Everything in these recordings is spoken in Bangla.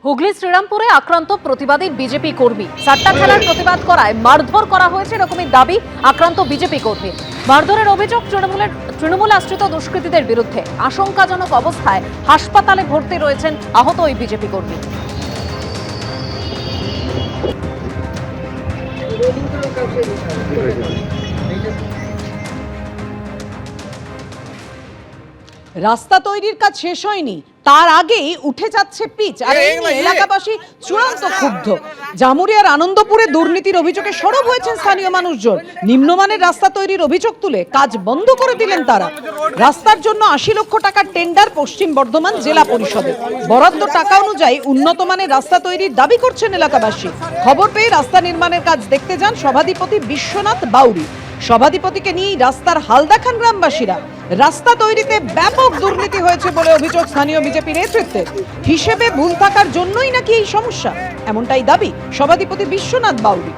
হুগলি শ্রীরামপুরে আক্রান্ত প্রতিবাদী বিজেপি কর্মী। সাট্টা খেলার প্রতিবাদ করায় মারধর করা হয়েছে এরকমই দাবি আক্রান্ত বিজেপি কর্মী। মারধরের অভিযোগ তৃণমূল আশ্রিত দুষ্কৃতীদের বিরুদ্ধে। আশঙ্কাজনক অবস্থায় হাসপাতালে ভর্তি রয়েছেন আহত ওই বিজেপি কর্মী। রাস্তা তৈরির কাজ শেষ হয়নি, তার আগেই উঠে যাচ্ছে পিচ। আর এই নিয়ে এলাকাবাসী চূড়ান্ত ক্ষুব্ধ। জামুরিয়ার আনন্দপুরে দুর্নীতির অভিযোগে সরব হয়েছেন স্থানীয় মানুষজন। নিম্নমানের রাস্তা তৈরির অভিযোগ তুলে কাজ বন্ধ করে দিলেন তারা। রাস্তার জন্য ৮০ লক্ষ টাকার টেন্ডার পশ্চিম বর্ধমান জেলা পরিষদে। বরাদ্দ টাকা অনুযায়ী উন্নত মানের রাস্তা তৈরির দাবি করছেন এলাকাবাসী। খবর পেয়ে রাস্তা নির্মাণের কাজ দেখতে যান সভাধিপতি বিশ্বনাথ বাউরি। সভাধিপতিকে নিয়েই রাস্তার হাল দেখান গ্রামবাসীরা। রাস্তা তৈরিতে ব্যাপক দুর্নীতি হয়েছে বলে অভিযোগ স্থানীয় বিজেপি নেতৃত্বের। হিসেবে ভুল থাকার জন্যই নাকি এই সমস্যা, এমনটাই দাবি সভাধিপতি বিশ্বনাথ বাউরি।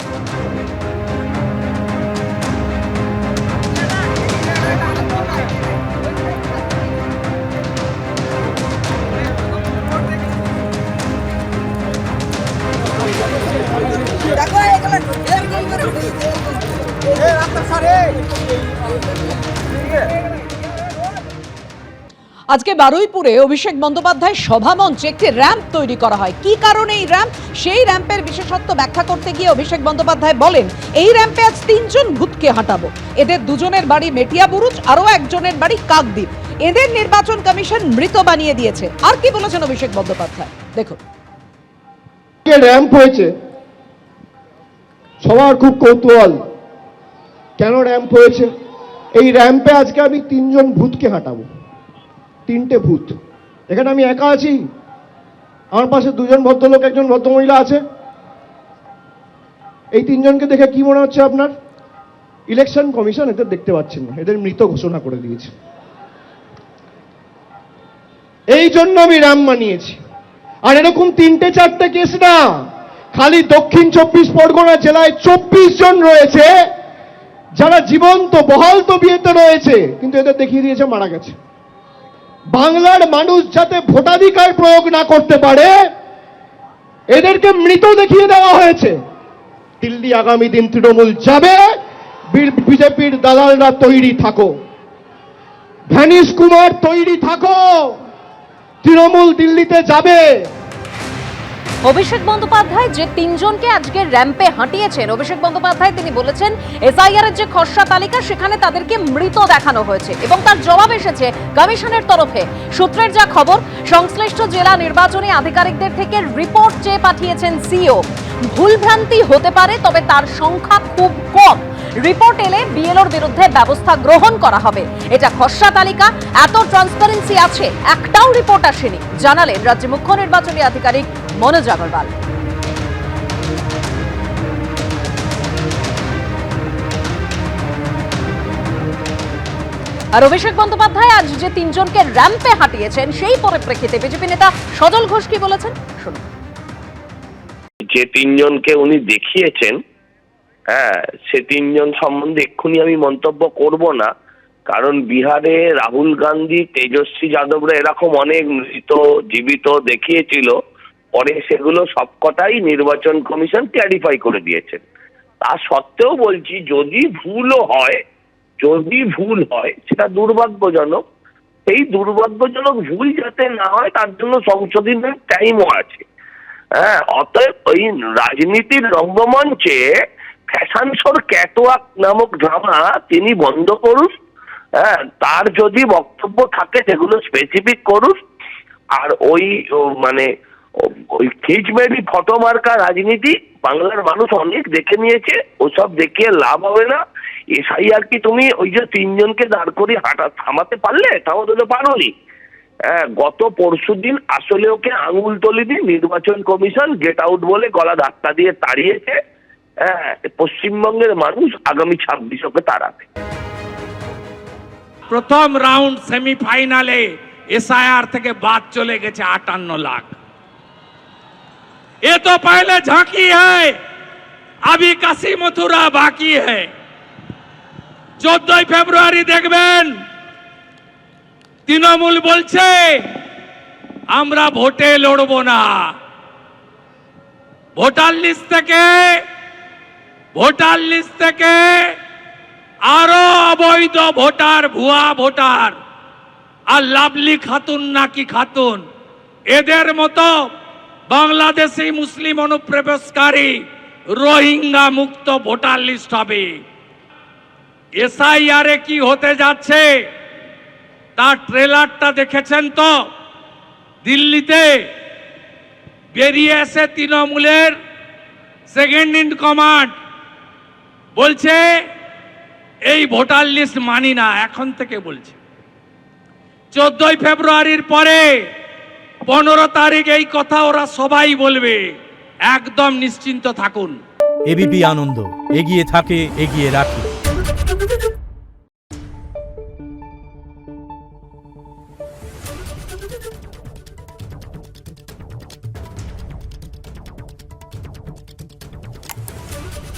আজকে বারুইপুরে অভিষেক বন্দ্যোপাধ্যায় সভামঞ্চে একটি র্যাম্প তৈরি করা হয়। কি কারণে এই র্যাম্প, সেই র্যাম্পের বিশেষত্ব ব্যাখ্যা করতে গিয়ে অভিষেক বন্দ্যোপাধ্যায় বলেন, এই র্যাম্পে আজ ৩ জন ভূতকে হাঁটাবো। এদের 2 জনের বাড়ি মেটিয়াবুরুজ, আরো একজনের বাড়ি কাকদ্বীপ। এদের নির্বাচন কমিশন মৃত বানিয়ে দিয়েছে। আর কি বলেছেন অভিষেক বন্দ্যোপাধ্যায়, দেখুন। র্যাম্প হয়েছে, সবার খুব কৌতূহল কেন র্যাম্প হয়েছে। এই র্যাম্পে আজকে আমি 3 জন ভূতকে হাঁটাবো। 3টে ভূত। এখানে আমি একা আছি, আমার পাশে 2 জন ভদ্রলোক, একজন ভদ্রমহিলা আছে। এই 3 জনকে দেখে কি মনে হচ্ছে আপনার? ইলেকশন কমিশন এদের দেখতে পাচ্ছেন না, এদের মৃত ঘোষণা করে দিয়েছে। এই জন্য আমি র্যাম্প বানিয়েছি। আর এরকম 3-4টে কেস না, খালি দক্ষিণ 24 পরগনা জেলায় 24 জন রয়েছে যারা জীবন্ত বহাল তবিয়তে রয়েছে, কিন্তু এদের দেখিয়ে দিয়েছে মারা গেছে। বাংলার মানুষ যাতে ভোটাধিকার প্রয়োগ না করতে পারে, এদেরকে মৃত দেখিয়ে দেওয়া হয়েছে। দিল্লি আগামী দিন তৃণমূল যাবে, বিজেপির দালালরা তৈরি থাকো। ভ্যানিশ কুমার তৈরি থাকো, তৃণমূল দিল্লিতে যাবে। অভিষেক বন্দ্যোপাধ্যায় যে 3 জনকে আজকে র্যাম্পে হাঁটিয়েছেন, অভিষেক বন্দ্যোপাধ্যায় তিনি বলেছেন এসআইআর এর যে খসড়া তালিকা সেখানে তাদেরকে মৃত দেখানো হয়েছে এবং তার জবাব এসেছে কমিশনের তরফে। সূত্রের যা খবর, সংশ্লিষ্ট জেলা নির্বাচনী আধিকারিকদের থেকে রিপোর্ট চেয়ে পাঠিয়েছেন সিও। ভুলভ্রান্তি হতে পারে, তবে তার সংখ্যা খুব কম। রিপোর্ট এলে বিএলওর বিরুদ্ধে ব্যবস্থা গ্রহণ করা হবে। এটা খসড়া তালিকা, এত ট্রান্সপারেন্সি আছে, একটাও রিপোর্ট আসেনি, জানালেন রাজ্যের মুখ্য নির্বাচনী আধিকারিক মনোজ আগরওয়াল। আর অভিষেক বন্দ্যোপাধ্যায় আজ যে 3 জনকে র্যাম্পে হাঁটিয়েছেন, সেই পরিপ্রেক্ষিতে বিজেপি নেতা সজল ঘোষ কি বলেছেন শুনুন। যে 3 জনকে উনি দেখিয়েছেন, সে 3 জন সম্বন্ধে এক্ষুনি আমি মন্তব্য করব না, কারণ বিহারে রাহুল গান্ধী, তেজস্বী যাদবরা এরকম অনেক মৃত জীবিত দেখিয়েছিল, পরে সেগুলো সবকটাই নির্বাচন কমিশন ক্ল্যারিফাই করে দিয়েছেন। তা সত্ত্বেও বলছি, যদি ভুল হয় সেটা দুর্ভাগ্যজনক। এই দুর্ভাগ্যজনক ভুল যাতে না হয় তার জন্য সংশোধনের টাইমও আছে। অতএব ওই রাজনীতির রঙ্গমঞ্চে ফ্যাশন শোর ক্যাটওয়াক নামক ড্রামা তিনি বন্ধ করুন। তার যদি বক্তব্য থাকে সেগুলো স্পেসিফিক করুন। আর ওই খিচমেরি ফটো মার্কা রাজনীতি বাংলার মানুষ অনেক দেখে নিয়েছে, ওসব দেখিয়ে লাভ হবে না। এসআইআর কি তুমি ওই যে 3 জনকে দাঁড় করে থামাতে পারলে? থামাতে তো পারোনি। গত পরশুদিন আসলে ওকে আঙুল তলি দিয়ে নির্বাচন কমিশন গেট আউট বলে গলা ধাক্কা দিয়ে তাড়িয়েছে। পশ্চিমবঙ্গের মানুষ আগামী 26 ওকে তাড়াবে। প্রথম রাউন্ড সেমিফাইনালে एसआईआर থেকে বাদ চলে গেছে 58 লাখ। ये तो पहले झांकी है, अभी काशी मथुरा बाकी है। 14 ফেব্রুয়ারি দেখবেন তৃণমূল বলছে আমরা ভোটে লড়বো না, ভোটার লিস্ট থেকে আরো অবৈধ ভোটার, ভুয়া ভোটার আর লাভলি খাতুন নাকি খাতুন, এদের মতো বাংলাদেশি মুসলিম অনুপ্রবেশকারী রোহিঙ্গা মুক্ত ভোটার লিস্ট হবে। এসআইআরে কি হতে যাচ্ছে তার ট্রেলারটা দেখেছেন তো? দিল্লিতে বেরিয়ে এসে তৃণমূলের সেকেন্ড ইন কমান্ড বলছে এই ভোটার লিস্ট মানি না, এখন থেকে বলছে। 14 ফেব্রুয়ারির পরে 15 তারিখ এই কথা ওরা সবাই বলবে, একদম নিশ্চিন্ত থাকুন। এবিপি আনন্দ, এগিয়ে থাকে, এগিয়ে রাখে।